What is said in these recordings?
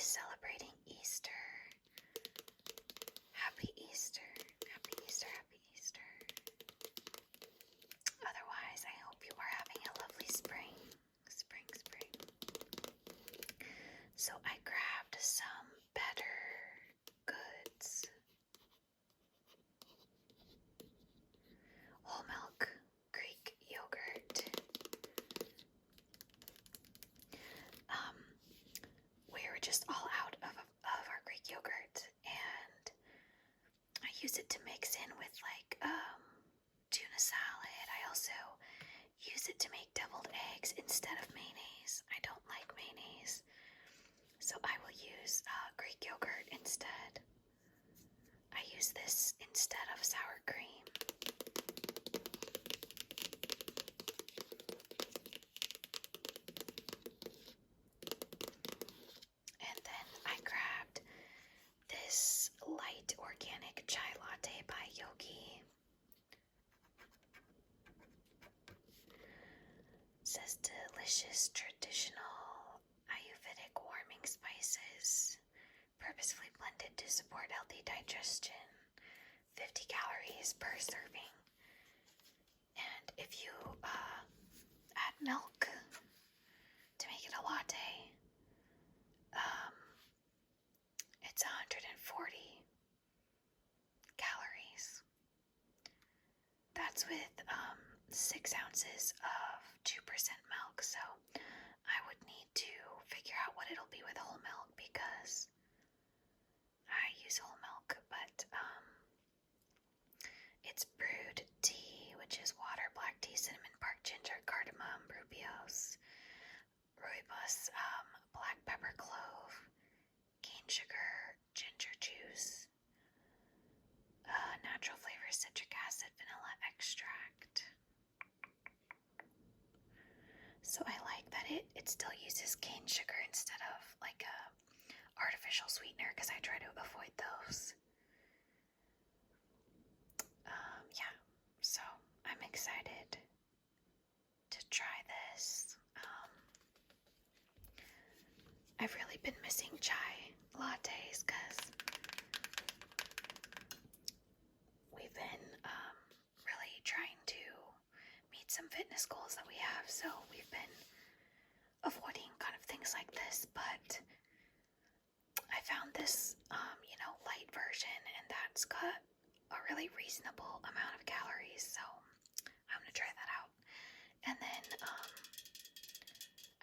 is celebrating Easter. Happy Easter. Happy Easter. Happy Easter. Otherwise, I hope you are having a lovely spring. Spring. So I grabbed some better goods. Whole milk Greek yogurt. We were just all out of our Greek yogurt, and I use it to mix in with like tuna salad. I also use it to make deviled eggs instead of mayonnaise. I don't like mayonnaise, so I will use Greek yogurt instead. I use this instead of sour cream. And then I grabbed this light organic chai latte by Yogi. It says delicious traditional Ayurvedic warming spices, purposefully blended to support healthy digestion. 50 calories per serving. And if you add milk to make it a latte, it's 140 calories. That's with 6 ounces of 2% milk, so I would need to figure out what it'll be with whole milk because I use whole milk, but it's brewed tea, which is water, black tea, cinnamon bark, ginger, cardamom, rooibos, black pepper, clove, cane sugar, ginger juice, natural flavors, citric acid, vanilla extract. So I like that it still uses cane sugar instead of like a artificial sweetener because I try to avoid those. Yeah, so I'm excited to try this. I've really been missing chai lattes because we've been really trying to meet some fitness goals that we have, so we've been avoiding kind of things like this, but I found this light version, and that's got a really reasonable amount of calories, so I'm gonna try that out. And then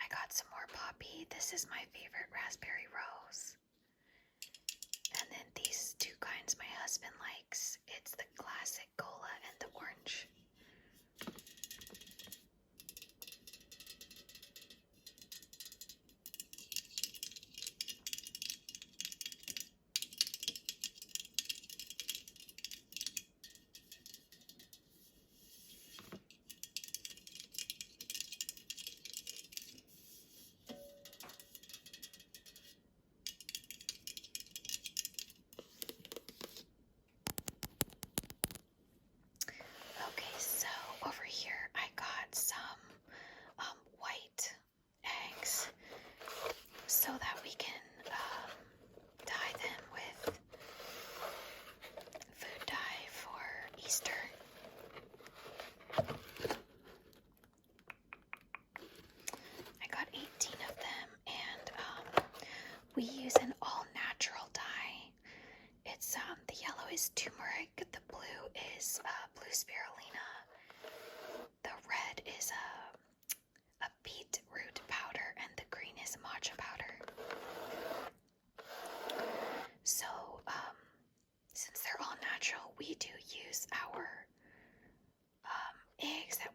I got some more poppy. This is my favorite, raspberry rose. And then these two kinds my husband likes. It's the classic cola and the orange. Okay, so over here I got some white eggs so that we can dye them with food dye for Easter. I got 18 of them, and we use an all-natural dye. It's the yellow is turmeric, the blue is blue spirulina, the red is a beetroot powder, and the green is matcha powder. So since they're all natural, we do use our eggs that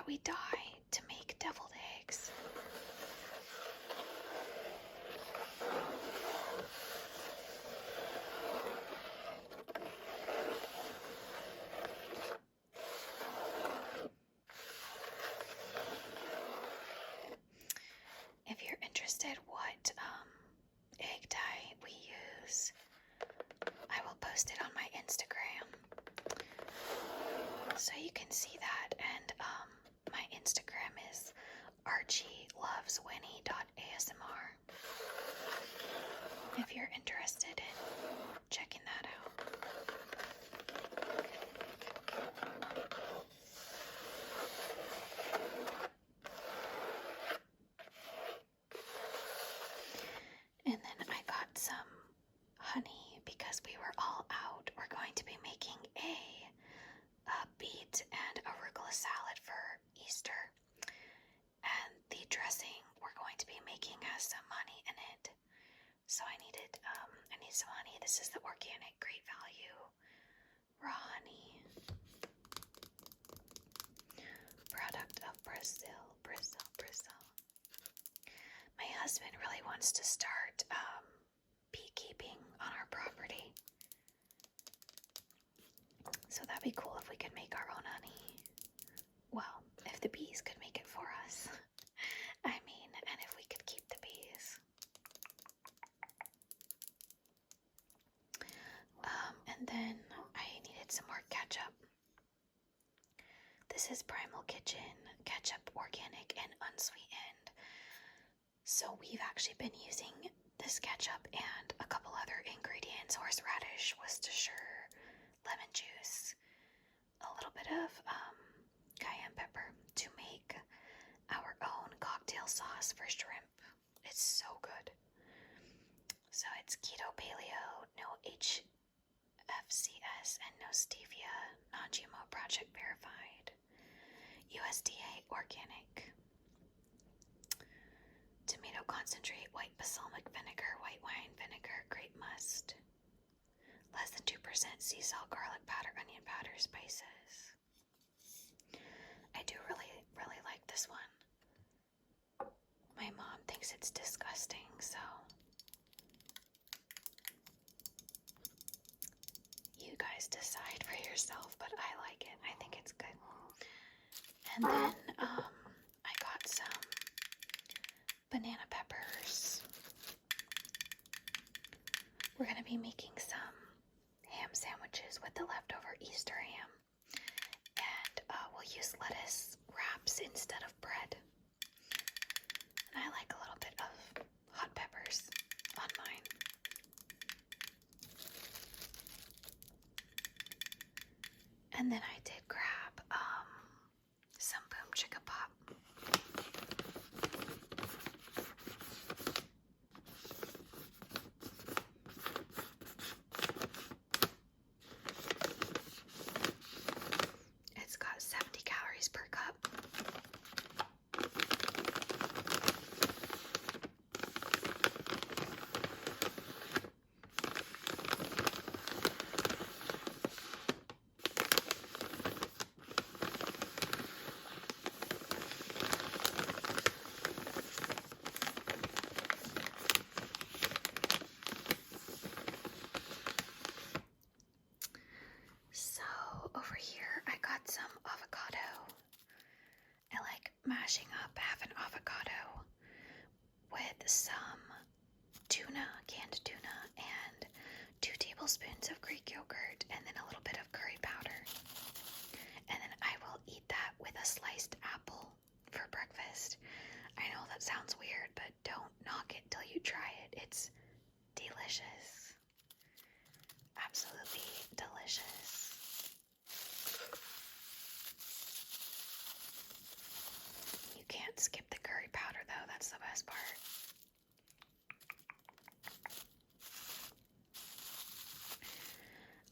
we dye to make deviled eggs. If you're interested what egg dye we use, I will post it on my Instagram so you can see that. And my Instagram is archieloveswinnie.asmr. if you're interested in checking that out. And then I got some honey because we were all out. We're going to be making a beet and arugula salad for Easter. And the dressing we're going to be making has some honey in it. So I need some honey. This is the organic great value raw honey. Product of Brazil. My husband really wants to start beekeeping on our property. So that'd be cool if we could make our own honey. Well, if the bees could make it for us. I mean, and if we could keep the bees. And then I needed some more ketchup. This is Primal Kitchen ketchup, organic and unsweetened. So we've actually been using this ketchup and a couple other ingredients: horseradish, Worcestershire, lemon juice, a little bit of cayenne pepper to make our own cocktail sauce for shrimp. It's so good. So it's keto, paleo, no HFCS, and no stevia, non-GMO, project verified, USDA organic. Tomato concentrate, white balsamic vinegar, white wine vinegar, grape must. Less than 2% sea salt, garlic powder, onion powder, spices. I do really like this one. My mom thinks it's disgusting, so you guys decide for yourself, but I like it. I think it's good. And then I got some banana peppers. We're going to be making some ham sandwiches with the leftover Easter ham. And we'll use lettuce wraps instead of bread. And I like a little bit of hot peppers on mine. And then I did grab some boom chicka pop. It's got 70 calories per cup. So over here I got some avocado. I like mashing up half an avocado with some tuna, canned tuna, and 2 tablespoons of Greek yogurt, and then a little bit of curry powder. And then I will eat that with a sliced apple for breakfast. I know that sounds weird, but don't knock it till you try it. It's delicious. Absolutely delicious. You can't skip the curry powder though, that's the best part.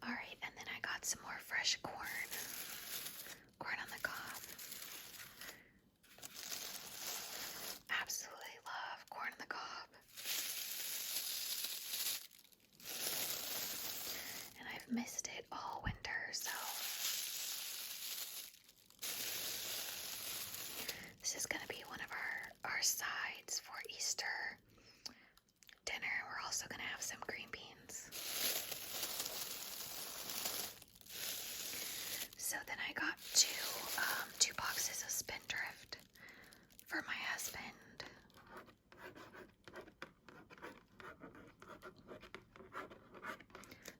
Alright, and then I got some more fresh corn. Corn on the cob. Absolutely love corn on the cob. And I've missed it all winter, so this is going to be one of our sides for Easter dinner. We're also going to have some green beans. So then I got two boxes of Spindrift for my husband.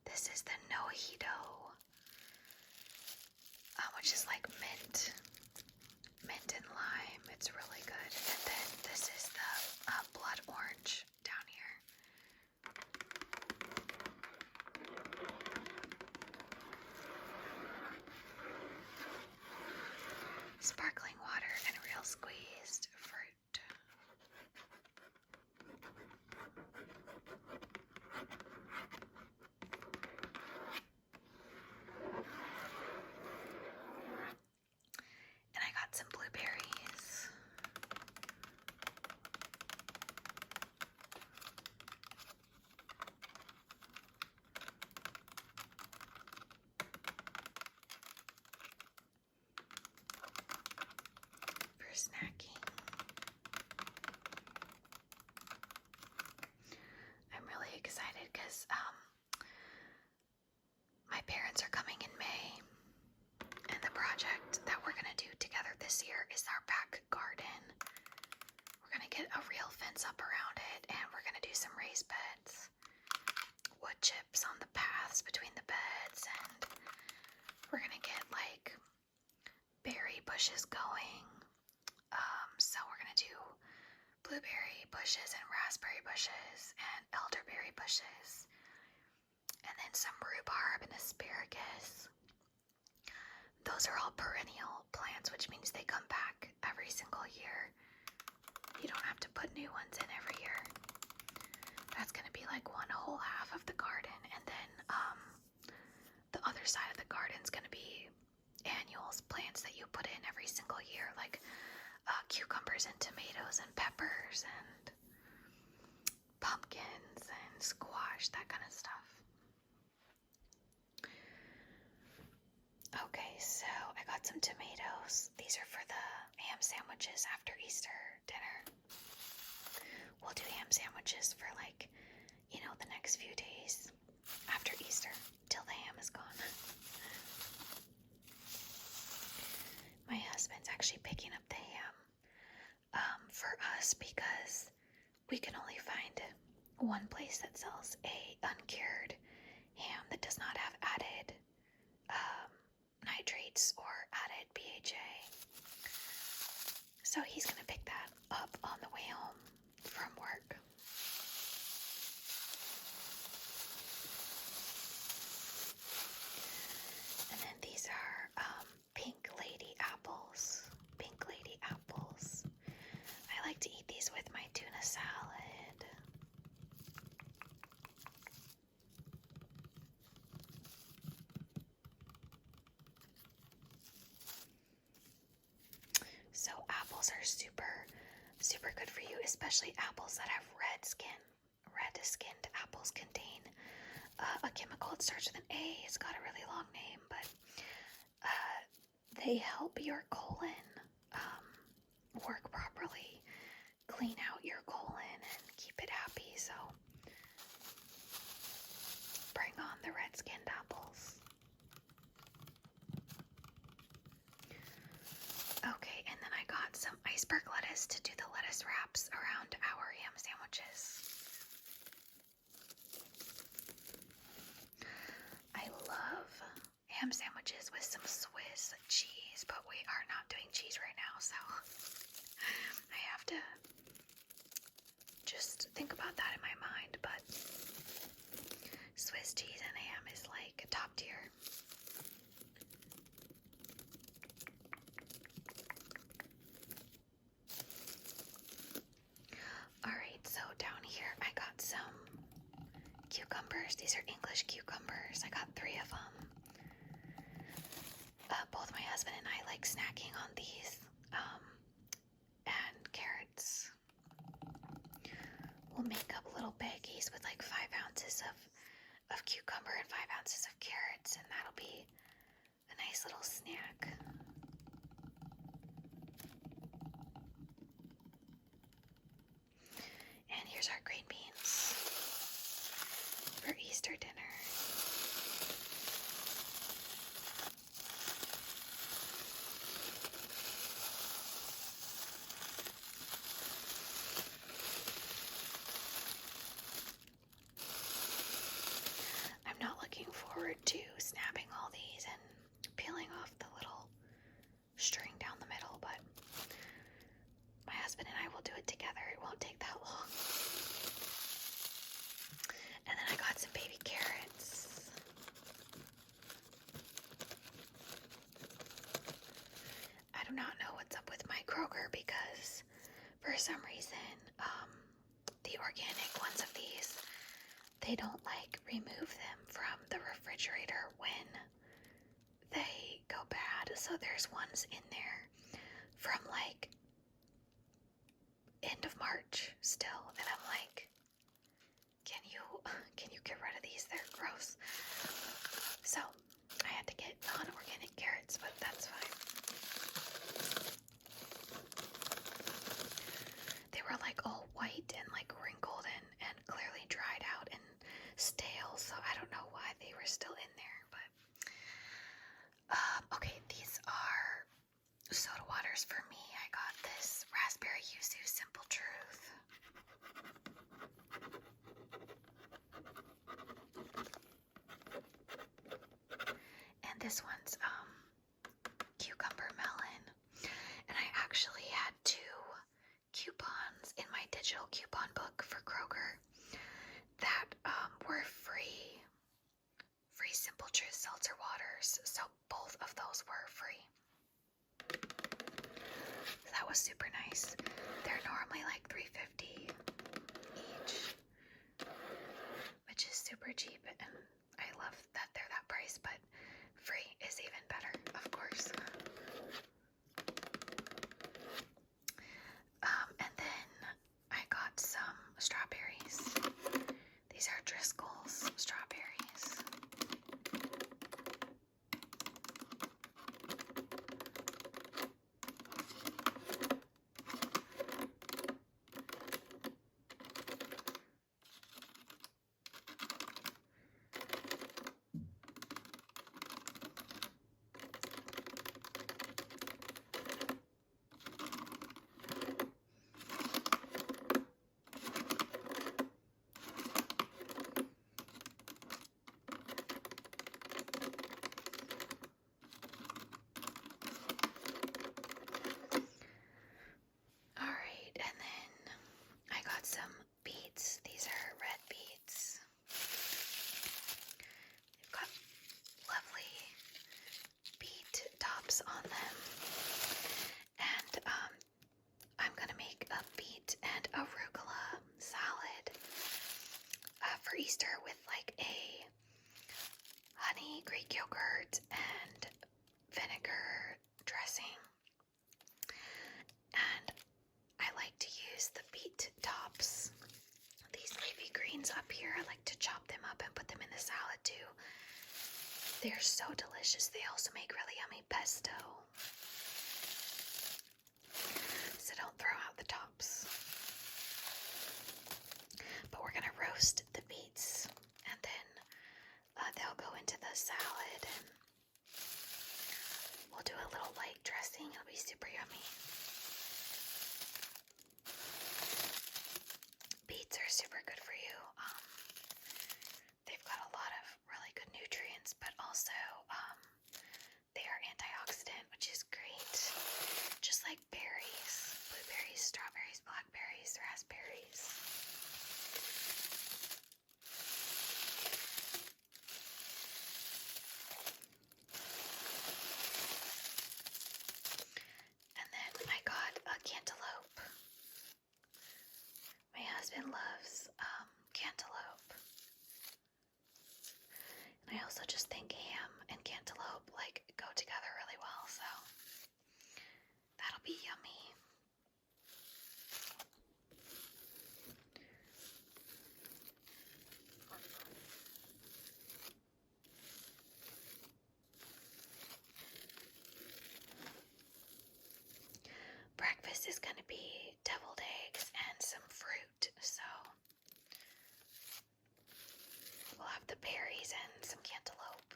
This is the Nojito, which is like mint and lime. It's really good. And then this is the blood orange down here. sparkling water and real squeezed fruit. And I got some blueberries. For snacking. I'm really excited because my parents are coming in May, and the project that we're gonna do together this year is our back garden. We're gonna get a real fence up around it, and we're gonna do some raised beds, wood chips on the paths between the beds, and we're gonna get like berry bushes going. So we're gonna do blueberry bushes and raspberry bushes and elderberry bushes, and then some rhubarb and asparagus. Those are all perennial plants, which means they come back every single year. You don't have to put new ones in every year. That's gonna be like one whole half of the garden, and then the other side of the garden's gonna be annuals, plants that you put in every single year, like cucumbers and tomatoes and peppers and pumpkins and squash, that kind of stuff. Okay, so I got some tomatoes. These are for the ham sandwiches after Easter dinner. We'll do ham sandwiches for like, the next few days after Easter till the ham is gone. My husband's actually picking up the ham for us because we can only find one place that sells a uncured ham that does not have added nitrates or added BHA. So he's gonna pick that up on the way home from work. And then these are pink lady apples. Pink lady apples. I like to eat these with my tuna salad. So apples are super good for you, especially apples that have red skin. Red-skinned apples contain a chemical. It starts with an A. It's got a really long name, but they help your colon work properly, clean out your colon and keep it happy. So bring on the red-skinned apples. Okay, and then I got some iceberg lettuce to do the lettuce wraps around our ham sandwiches. I love ham sandwiches with some Swiss cheese, but we are not doing cheese right now, so I have to just think about that in my mind, but Swiss cheese and ham is like top tier. Alright, so down here I got some cucumbers. These are English cucumbers. I got 3 of them. Both my husband and I like snacking on these. And carrots. We'll make up little baggies with like 5 ounces of cucumber and 5 ounces of carrots, and that'll be a nice little snack. And here's our green beans for Easter dinner. I'm not looking forward to snapping all these and peeling off the little string down the middle, but my husband and I will do it together. It won't take that long. And then I got some baby carrots. they don't like remove them from the refrigerator when they go bad. So there's ones in there from like end of March still, and I'm like, can you get rid of these? They're gross. So I had to get non-organic carrots, but that's fine. They were like all white and like wrinkled and clearly dried out and stale, so I don't know why they were still in there. But okay, these are soda waters for me. I got this raspberry yuzu Simple Truth. And this one's cucumber melon. And I actually had 2 coupons in my digital coupon book for Kroger that were free Simple Truth seltzer waters. So both of those were free. That was super nice. They're normally like $3.50 each, which is super cheap, and I love that they're that price, but free is even better, of course. And then I got some strawberries. These are Driscoll's strawberries. Some beets. These are red beets. They've got lovely beet tops on them. And I'm gonna make a beet and arugula salad for Easter with like a honey, Greek yogurt, and vinegar dressing. And I like to use the beet tops, these leafy greens up here. I like to chop them up and put them in the salad too. They're so delicious. They also make really yummy pesto. So don't throw out the tops. But we're gonna roast the beets, and then they'll go into the salad, and we'll do a little light dressing. It'll be super yummy. Beets are super good for you. They've got a lot of really good nutrients, but also they are antioxidant, which is great. Just like berries, blueberries, strawberries, blackberries, raspberries. And then I got a cantaloupe. My husband loves cantaloupe. And I also just think ham and cantaloupe like go together really well, so that'll be yummy. Breakfast is going to be deviled eggs and some fruit, so we'll have the berries and some cantaloupe.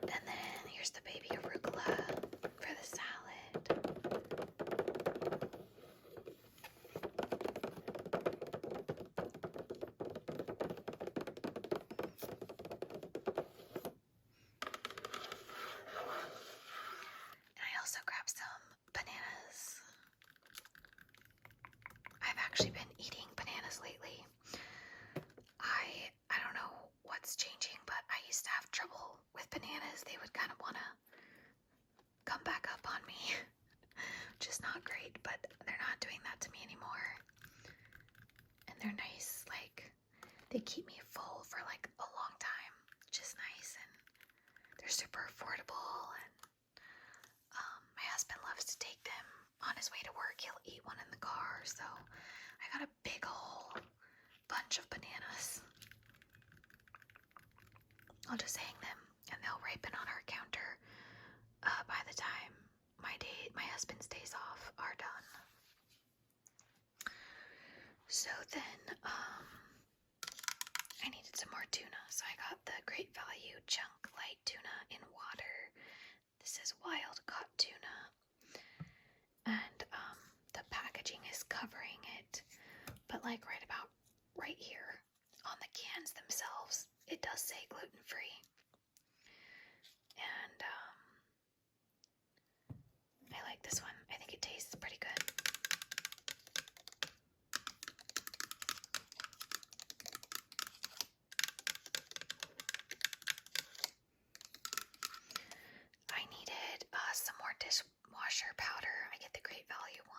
And then here's the baby arugula for the salad. And I also grabbed some bananas. I've actually been eating bananas lately. I don't know what's changing, but I used to have trouble with bananas. They would kind of want to come back up on me, which is not great, but they're not doing that to me anymore. And they're nice, like They keep me full for like a long time, which is nice, and they're super affordable. And my husband loves to take them on his way to work. He'll eat one in the car, so I got a big whole bunch of bananas. I'll just hang them, and they'll ripen on our counter by the time my husband's days off are done. So then, I needed some more tuna, so I got the Great Value Chunk Light Tuna in water. This is wild caught tuna, and the packaging is covering it, but like right here on the cans themselves, it does say gluten-free. And I like this one. I think it tastes pretty good. I needed some more dishwasher powder. I get the Great Value one.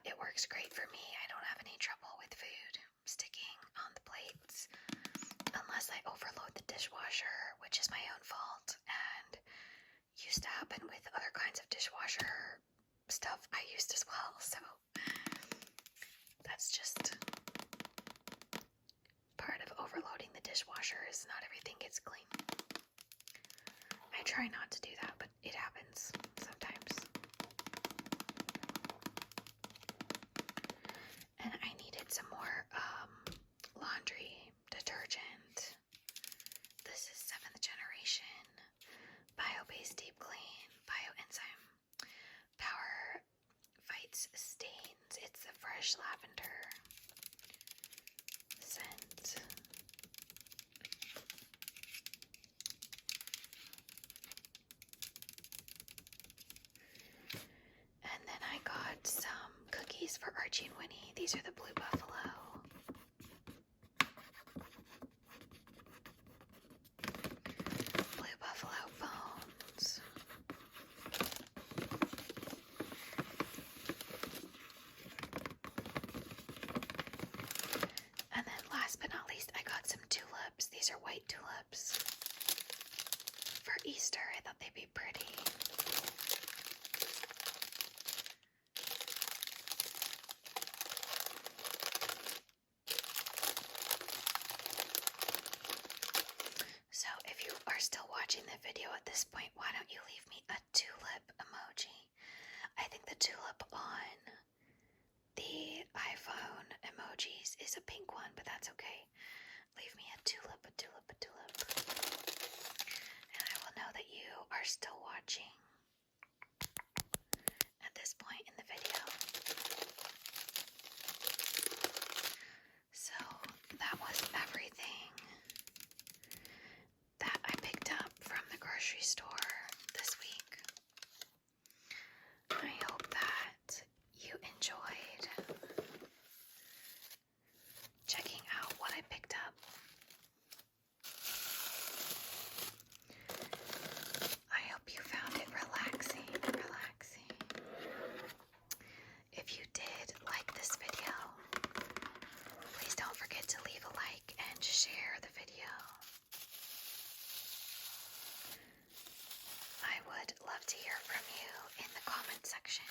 It works great for me. I don't have any trouble with food sticking on the plates unless I overload the dishwasher, which is my own fault and used to happen with other kinds of dishwasher stuff I used as well. So that's just part of overloading the dishwasher, is not everything gets clean. I try not to do that, but it happens sometimes. And I needed some more laundry detergent. This is 7th generation bio-based deep clean, bioenzyme power fights stains. It's a fresh lavender scent. And then I got some cookies for Archie and Winnie. These are the Blue Buffalo. Blue Buffalo bones. And then last but not least, I got some tulips. These are white tulips. For Easter, I thought they'd be pretty. So if you are still watching the video at this point, why don't you leave me a tulip emoji? I think the tulip on the iPhone emojis is a pink one, but that's okay. Leave me a tulip, a tulip, a tulip. And I will know that you are still watching at this point in the video. So that was everything that I picked up from the grocery store this week. I hope that you enjoyed checking out what I picked up. I hope you found it relaxing. If you did like this video, please don't forget to leave a like and share the video. I would love to hear from you in the comment section.